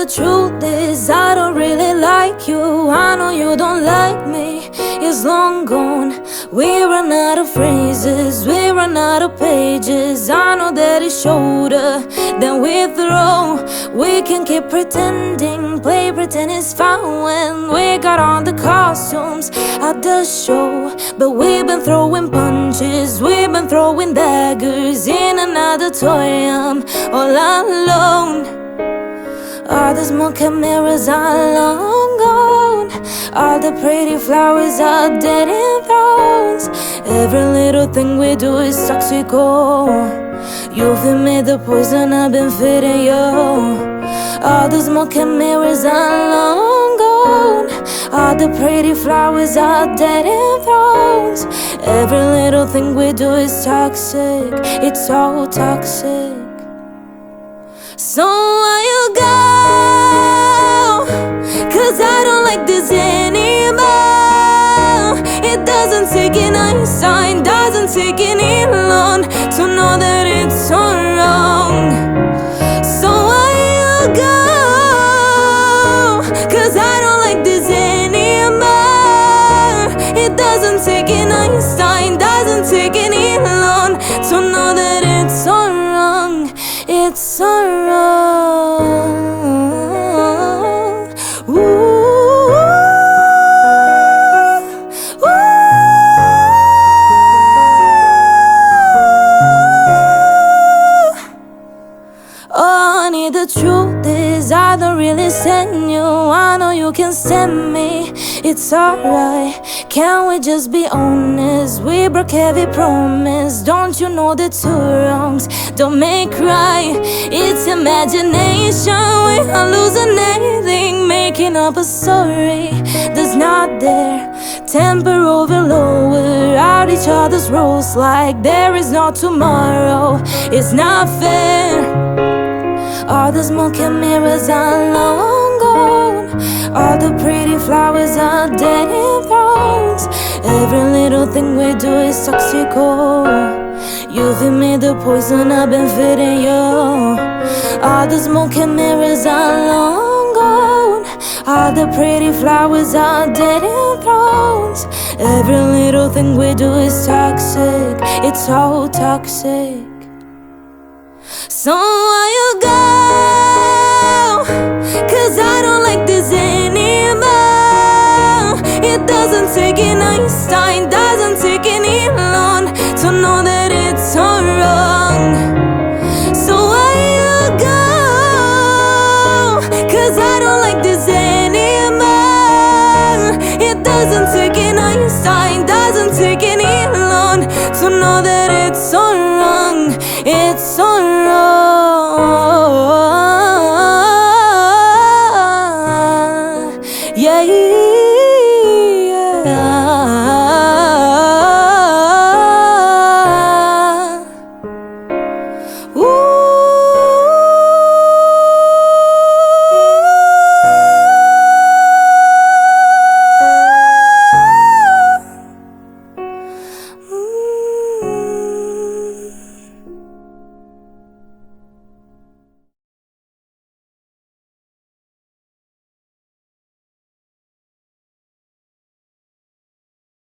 the truth is I don't really like you. I know you don't like me. It's long gone. We run out of phrases, we run out of pages. I know that it's shorter than we throw. We can keep pretending, play pretend it's fun when we got on the costumes at the show. But we've been throwing punches, we've been throwing daggers in an auditorium all alone. All the smoke and mirrors are long gone. All the pretty flowers are dead in thrones. Every little thing we do is toxic. You feed me the poison I've been feeding you. All the smoke and mirrors are long gone. All the pretty flowers are dead in thrones. Every little thing we do is toxic. It's so toxic. So why you go? 'Cause I don't like this anymore. It doesn't take an Einstein, doesn't take any loan to know that it's so wrong. So why you go? 'Cause I don't like this anymore. It doesn't take an Einstein, doesn't take any loan to know that it's so wrong. It's so wrong. Ooh, ooh. Oh, honey, the truth is I don't really send you. I know you can send me. It's alright. Can we just be honest? We broke every promise. Don't you know the two wrongs don't make right? It's imagination. We are hallucinating, making up a story that's not there. Temper over lower out each other's rules like there is no tomorrow. It's not fair. All the smoke and mirrors are long gone. All the pretty flowers are dead in thrones. Every little thing we do is toxic. You feed me the poison I've been feeding you. All the smoke and mirrors are long gone. All the pretty flowers are dead in thrones. Every little thing we do is toxic. It's so toxic. So why you go? 'Cause I don't like this anymore. It doesn't take an Einstein, doesn't take any loan to know that it's so wrong. So why you go? 'Cause I don't like this anymore. It doesn't take an Einstein, doesn't take any loan to know that it's so wrong. It's so